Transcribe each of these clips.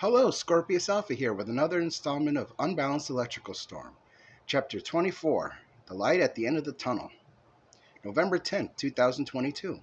Hello, Scorpius Alpha here with another installment of Unbalanced Electrical Storm. Chapter 24, The Light at the End of the Tunnel. November 10th, 2022.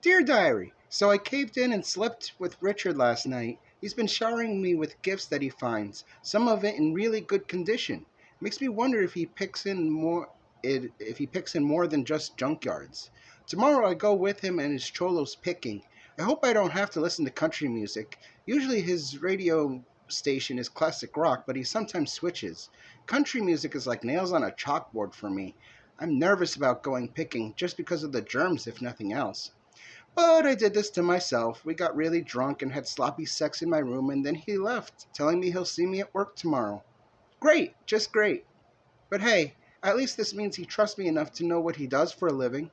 Dear Diary, so I caved in and slept with Richard last night. He's been showering me with gifts that he finds, some of it in really good condition. Makes me wonder if he picks in more than just junkyards. Tomorrow I go with him and his cholos picking. I hope I don't have to listen to country music. Usually his radio station is classic rock, but he sometimes switches. Country music is like nails on a chalkboard for me. I'm nervous about going picking just because of the germs, if nothing else. But I did this to myself. We got really drunk and had sloppy sex in my room, and then he left, telling me he'll see me at work tomorrow. Great, just great. But hey, at least this means he trusts me enough to know what he does for a living.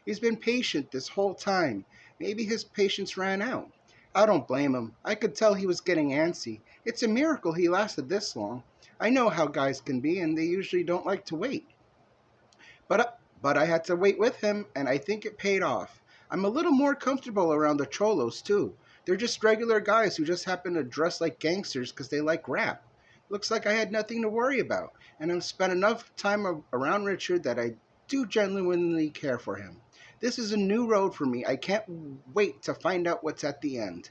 He's been patient this whole time. Maybe his patience ran out. I don't blame him. I could tell he was getting antsy. It's a miracle he lasted this long. I know how guys can be, and they usually don't like to wait. But I had to wait with him, and I think it paid off. I'm a little more comfortable around the cholos, too. They're just regular guys who just happen to dress like gangsters because they like rap. Looks like I had nothing to worry about, and I've spent enough time around Richard that I do genuinely care for him. This is a new road for me. I can't wait to find out what's at the end.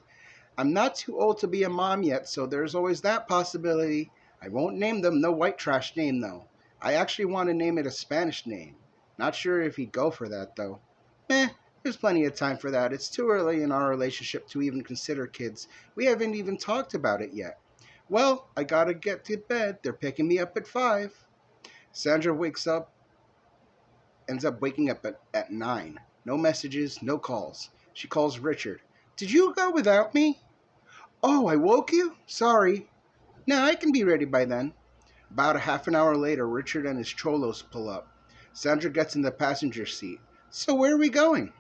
I'm not too old to be a mom yet, so there's always that possibility. I won't name them no white trash name, though. I actually want to name it a Spanish name. Not sure if he'd go for that, though. There's plenty of time for that. It's too early in our relationship to even consider kids. We haven't even talked about it yet. Well, I gotta get to bed. They're picking me up at 5. Sandra ends up waking up at 9. No messages, no calls. She calls Richard. Did you go without me? Oh, I woke you? Sorry. Nah, I can be ready by then. About a half an hour later, Richard and his cholos pull up. Sandra gets in the passenger seat. So where are we going?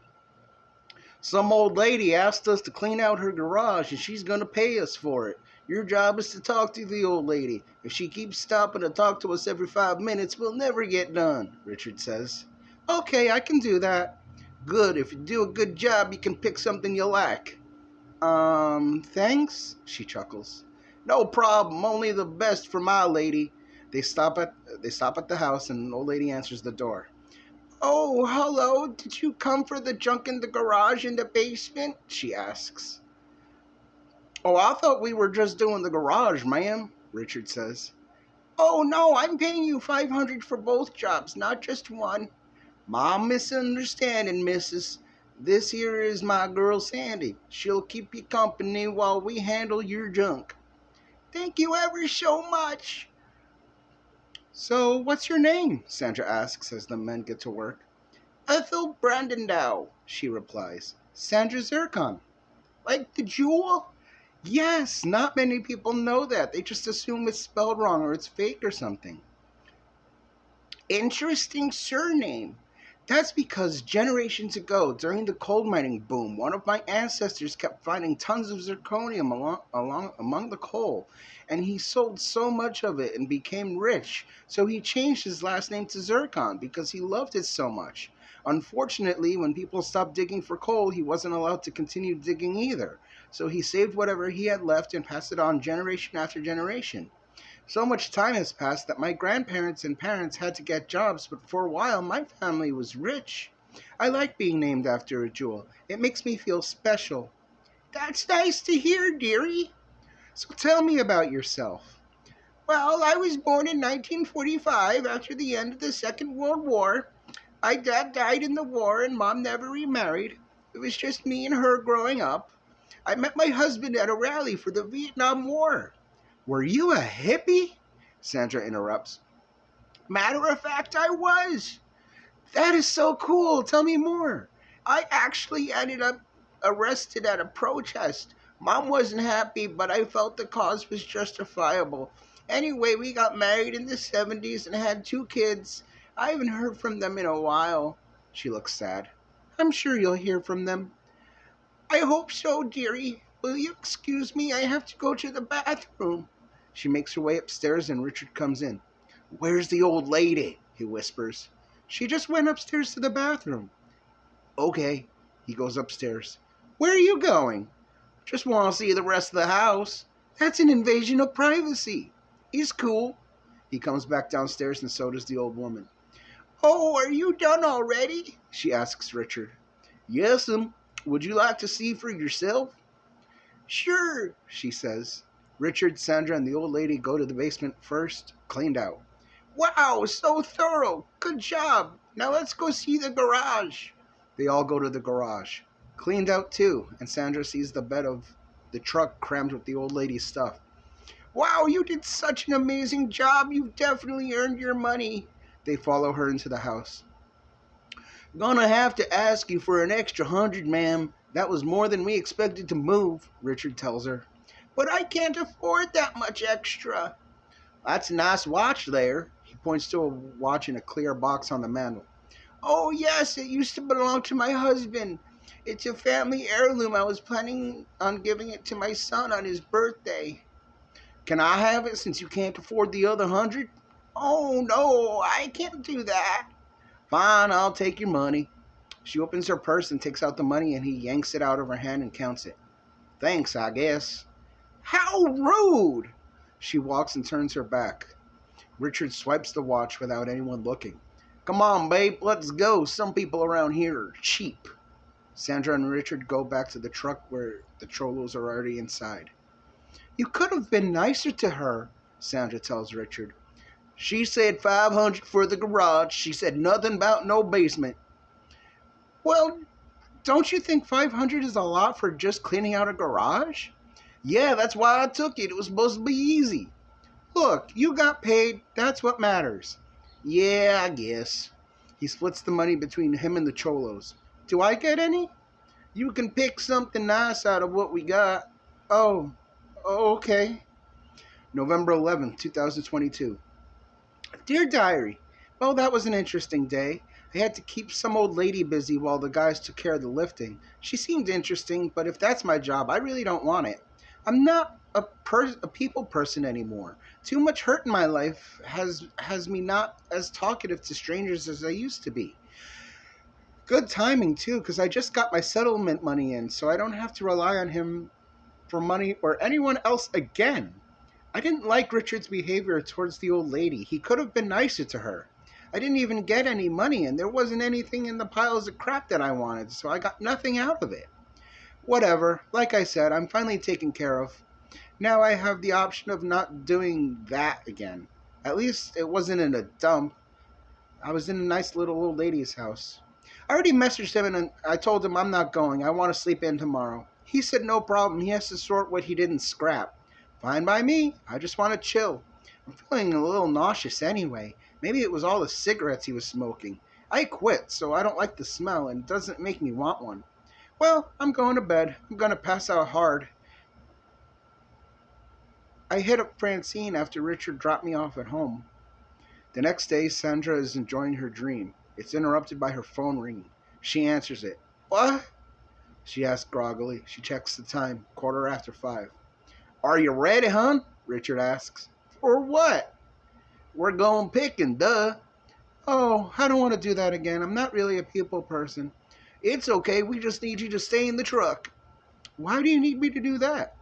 Some old lady asked us to clean out her garage and she's going to pay us for it. Your job is to talk to the old lady. If she keeps stopping to talk to us every 5 minutes, we'll never get done, Richard says. Okay, I can do that. Good, if you do a good job, you can pick something you like. Thanks, she chuckles. No problem, only the best for my lady. They stop at the house and an old lady answers the door. Oh, hello, did you come for the junk in the garage in the basement? She asks. Oh, I thought we were just doing the garage, ma'am, Richard says. Oh, no, I'm paying you $500 for both jobs, not just one. My misunderstanding, missus. This here is my girl Sandy. She'll keep you company while we handle your junk. Thank you ever so much. So, what's your name? Sandra asks as the men get to work. Ethel Brandendow, she replies. Sandra Zircon. Like the jewel? Yes, not many people know that. They just assume it's spelled wrong or it's fake or something. Interesting surname. That's because generations ago, during the coal mining boom, one of my ancestors kept finding tons of zirconium among the coal, and he sold so much of it and became rich, so he changed his last name to Zircon because he loved it so much. Unfortunately, when people stopped digging for coal, he wasn't allowed to continue digging either, so he saved whatever he had left and passed it on generation after generation. So much time has passed that my grandparents and parents had to get jobs, but for a while my family was rich. I like being named after a jewel. It makes me feel special. That's nice to hear, dearie. So tell me about yourself. Well, I was born in 1945 after the end of the Second World War. My dad died in the war and Mom never remarried. It was just me and her growing up. I met my husband at a rally for the Vietnam War. Were you a hippie? Sandra interrupts. Matter of fact, I was. That is so cool. Tell me more. I actually ended up arrested at a protest. Mom wasn't happy, but I felt the cause was justifiable. Anyway, we got married in the 70s and had 2 kids. I haven't heard from them in a while. She looks sad. I'm sure you'll hear from them. I hope so, dearie. Will you excuse me? I have to go to the bathroom. She makes her way upstairs and Richard comes in. Where's the old lady? He whispers. She just went upstairs to the bathroom. Okay. He goes upstairs. Where are you going? Just want to see the rest of the house. That's an invasion of privacy. He's cool. He comes back downstairs and so does the old woman. Oh, are you done already? She asks Richard. Yes'm. Would you like to see for yourself? Sure, she says. Richard, Sandra, and the old lady go to the basement first, cleaned out. Wow, so thorough. Good job. Now let's go see the garage. They all go to the garage. Cleaned out too, and Sandra sees the bed of the truck crammed with the old lady's stuff. Wow, you did such an amazing job. You've definitely earned your money. They follow her into the house. Gonna have to ask you for an extra 100, ma'am. That was more than we expected to move, Richard tells her. But I can't afford that much extra. That's a nice watch there. He points to a watch in a clear box on the mantel. Oh, yes, it used to belong to my husband. It's a family heirloom. I was planning on giving it to my son on his birthday. Can I have it since you can't afford the other 100? Oh, no, I can't do that. Fine, I'll take your money. She opens her purse and takes out the money, and he yanks it out of her hand and counts it. Thanks, I guess. How rude! She walks and turns her back. Richard swipes the watch without anyone looking. Come on, babe, let's go. Some people around here are cheap. Sandra and Richard go back to the truck where the Cholos are already inside. You could have been nicer to her, Sandra tells Richard. She said 500 for the garage. She said nothing about no basement. Well, don't you think 500 is a lot for just cleaning out a garage? Yeah, that's why I took it. It was supposed to be easy. Look, you got paid. That's what matters. Yeah, I guess. He splits the money between him and the Cholos. Do I get any? You can pick something nice out of what we got. Oh, okay. November 11th, 2022. Dear Diary, well, that was an interesting day. I had to keep some old lady busy while the guys took care of the lifting. She seemed interesting, but if that's my job, I really don't want it. I'm not a people person anymore. Too much hurt in my life has me not as talkative to strangers as I used to be. Good timing, too, because I just got my settlement money in, so I don't have to rely on him for money or anyone else again. I didn't like Richard's behavior towards the old lady. He could have been nicer to her. I didn't even get any money, and there wasn't anything in the piles of crap that I wanted, so I got nothing out of it. Whatever. Like I said, I'm finally taken care of. Now I have the option of not doing that again. At least it wasn't in a dump. I was in a nice little old lady's house. I already messaged him and I told him I'm not going. I want to sleep in tomorrow. He said no problem. He has to sort what he didn't scrap. Fine by me. I just want to chill. I'm feeling a little nauseous anyway. Maybe it was all the cigarettes he was smoking. I quit, so I don't like the smell and it doesn't make me want one. Well, I'm going to bed. I'm going to pass out hard. I hit up Francine after Richard dropped me off at home. The next day, Sandra is enjoying her dream. It's interrupted by her phone ringing. She answers it. What? She asks groggily. She checks the time. 5:15. Are you ready, hon? Richard asks. For what? We're going picking, duh. Oh, I don't want to do that again. I'm not really a people person. It's okay. We just need you to stay in the truck. Why do you need me to do that?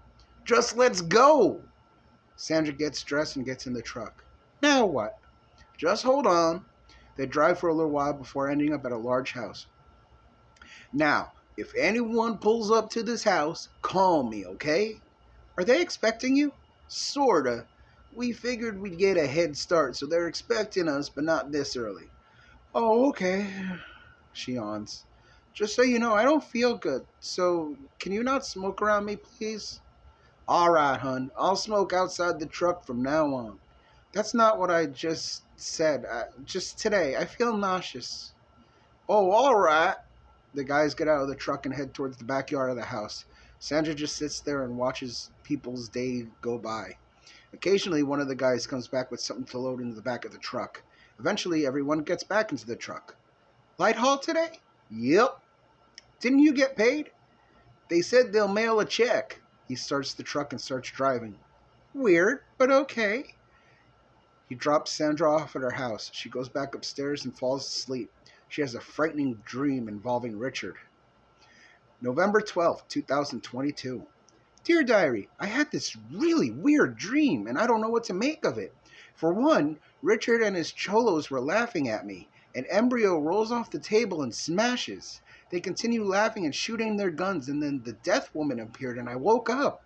Just let's go. Sandra gets dressed and gets in the truck. Now what? Just hold on. They drive for a little while before ending up at a large house. Now, if anyone pulls up to this house, call me, okay? Are they expecting you? Sorta. We figured we'd get a head start, so they're expecting us, but not this early. Oh, okay. She yawns. Just so you know, I don't feel good, so can you not smoke around me, please? All right, hun. I'll smoke outside the truck from now on. That's not what I just said. Just today. I feel nauseous. Oh, all right. The guys get out of the truck and head towards the backyard of the house. Sandra just sits there and watches people's day go by. Occasionally, one of the guys comes back with something to load into the back of the truck. Eventually, everyone gets back into the truck. Light haul today? Yep. Didn't you get paid? They said they'll mail a check. He starts the truck and starts driving. Weird, but okay. He drops Sandra off at her house. She goes back upstairs and falls asleep. She has a frightening dream involving Richard. November 12th, 2022. Dear Diary, I had this really weird dream and I don't know what to make of it. For one, Richard and his cholos were laughing at me. An embryo rolls off the table and smashes. They continue laughing and shooting their guns, and then the death woman appeared and I woke up.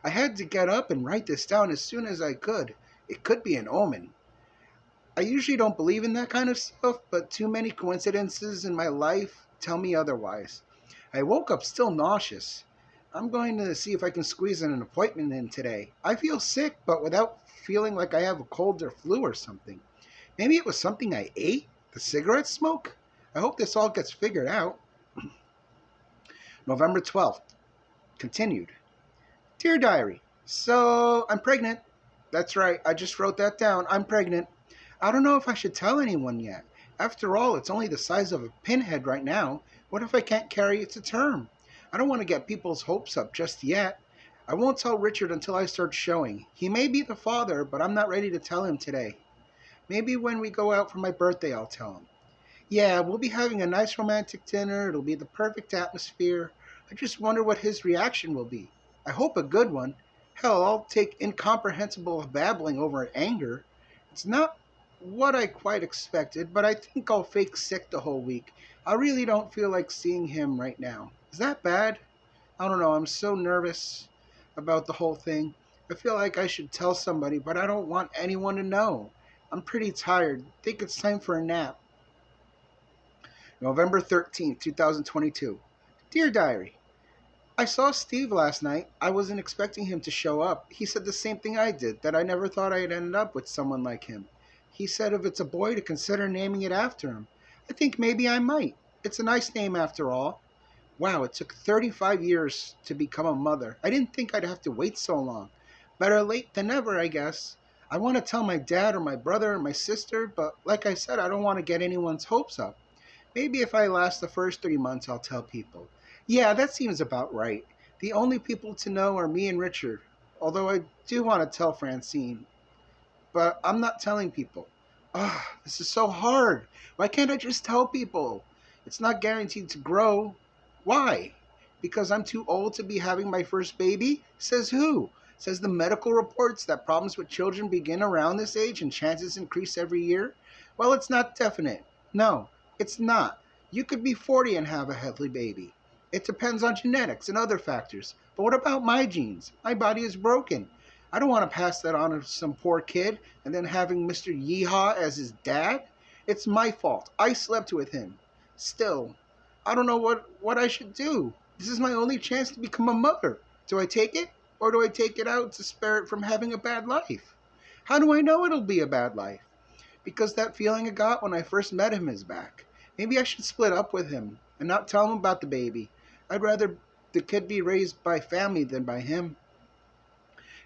I had to get up and write this down as soon as I could. It could be an omen. I usually don't believe in that kind of stuff, but too many coincidences in my life tell me otherwise. I woke up still nauseous. I'm going to see if I can squeeze an appointment in today. I feel sick, but without feeling like I have a cold or flu or something. Maybe it was something I ate? The cigarette smoke? I hope this all gets figured out. November 12th. Continued. Dear Diary, so I'm pregnant. That's right, I just wrote that down. I'm pregnant. I don't know if I should tell anyone yet. After all, it's only the size of a pinhead right now. What if I can't carry it to term? I don't want to get people's hopes up just yet. I won't tell Richard until I start showing. He may be the father, but I'm not ready to tell him today. Maybe when we go out for my birthday, I'll tell him. Yeah, we'll be having a nice romantic dinner. It'll be the perfect atmosphere. I just wonder what his reaction will be. I hope a good one. Hell, I'll take incomprehensible babbling over anger. It's not what I quite expected, but I think I'll fake sick the whole week. I really don't feel like seeing him right now. Is that bad? I don't know. I'm so nervous about the whole thing. I feel like I should tell somebody, but I don't want anyone to know. I'm pretty tired. Think it's time for a nap. November 13th, 2022. Dear Diary, I saw Steve last night. I wasn't expecting him to show up. He said the same thing I did, that I never thought I'd end up with someone like him. He said if it's a boy to consider naming it after him. I think maybe I might. It's a nice name after all. Wow, it took 35 years to become a mother. I didn't think I'd have to wait so long. Better late than never, I guess. I want to tell my dad or my brother or my sister, but like I said, I don't want to get anyone's hopes up. Maybe if I last the first 3 months, I'll tell people. Yeah, that seems about right. The only people to know are me and Richard, although I do want to tell Francine. But I'm not telling people. This is so hard. Why can't I just tell people? It's not guaranteed to grow. Why? Because I'm too old to be having my first baby? Says who? Says the medical reports that problems with children begin around this age and chances increase every year? Well, it's not definite. No, it's not. You could be 40 and have a healthy baby. It depends on genetics and other factors. But what about my genes? My body is broken. I don't want to pass that on to some poor kid and then having Mr. Yeehaw as his dad. It's my fault. I slept with him. Still, I don't know what I should do. This is my only chance to become a mother. Do I take it? Or do I take it out to spare it from having a bad life? How do I know it'll be a bad life? Because that feeling I got when I first met him is back. Maybe I should split up with him and not tell him about the baby. I'd rather the kid be raised by family than by him.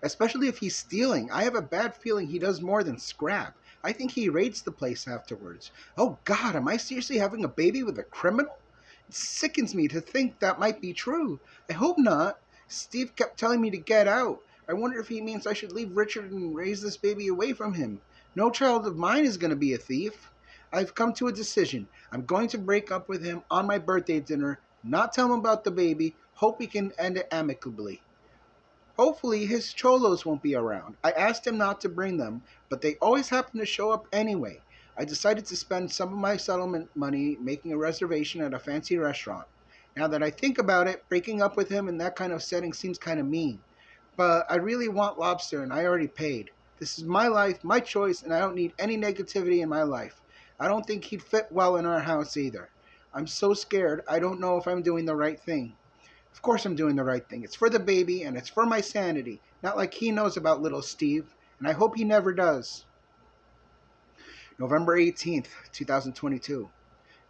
Especially if he's stealing. I have a bad feeling he does more than scrap. I think he raids the place afterwards. Oh God, am I seriously having a baby with a criminal? It sickens me to think that might be true. I hope not. Steve kept telling me to get out. I wonder if he means I should leave Richard and raise this baby away from him. No child of mine is going to be a thief. I've come to a decision. I'm going to break up with him on my birthday dinner, not tell him about the baby, hope we can end it amicably. Hopefully his cholos won't be around. I asked him not to bring them, but they always happen to show up anyway. I decided to spend some of my settlement money making a reservation at a fancy restaurant. Now that I think about it, breaking up with him in that kind of setting seems kind of mean. But I really want lobster and I already paid. This is my life, my choice, and I don't need any negativity in my life. I don't think he'd fit well in our house either. I'm so scared, I don't know if I'm doing the right thing. Of course I'm doing the right thing. It's for the baby and it's for my sanity. Not like he knows about little Steve, and I hope he never does. November 18th, 2022.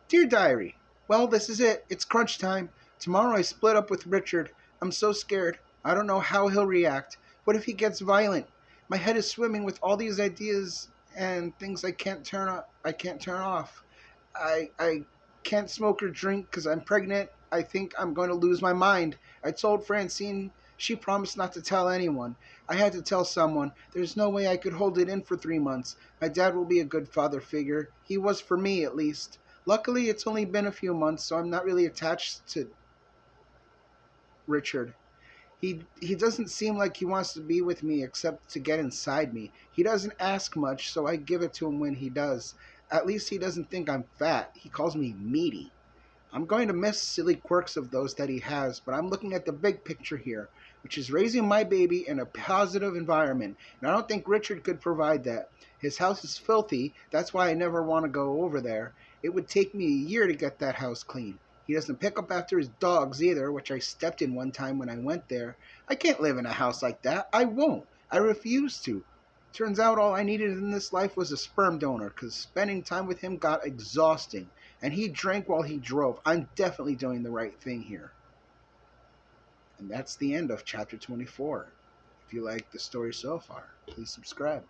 Dear Diary, well, this is it. It's crunch time. Tomorrow I split up with Richard. I'm so scared. I don't know how he'll react. What if he gets violent? My head is swimming with all these ideas and things I can't turn off. I can't smoke or drink because I'm pregnant. I think I'm going to lose my mind. I told Francine. She promised not to tell anyone. I had to tell someone. There's no way I could hold it in for 3 months. My dad will be a good father figure. He was for me, at least. Luckily, it's only been a few months, so I'm not really attached to Richard. He doesn't seem like he wants to be with me except to get inside me. He doesn't ask much, so I give it to him when he does. At least he doesn't think I'm fat. He calls me meaty. I'm going to miss silly quirks of those that he has, but I'm looking at the big picture here, which is raising my baby in a positive environment, and I don't think Richard could provide that. His house is filthy, that's why I never want to go over there. It would take me a year to get that house clean. He doesn't pick up after his dogs either, which I stepped in one time when I went there. I can't live in a house like that. I won't. I refuse to. Turns out all I needed in this life was a sperm donor, 'cause spending time with him got exhausting. And he drank while he drove. I'm definitely doing the right thing here. And that's the end of chapter 24. If you like the story so far, please subscribe.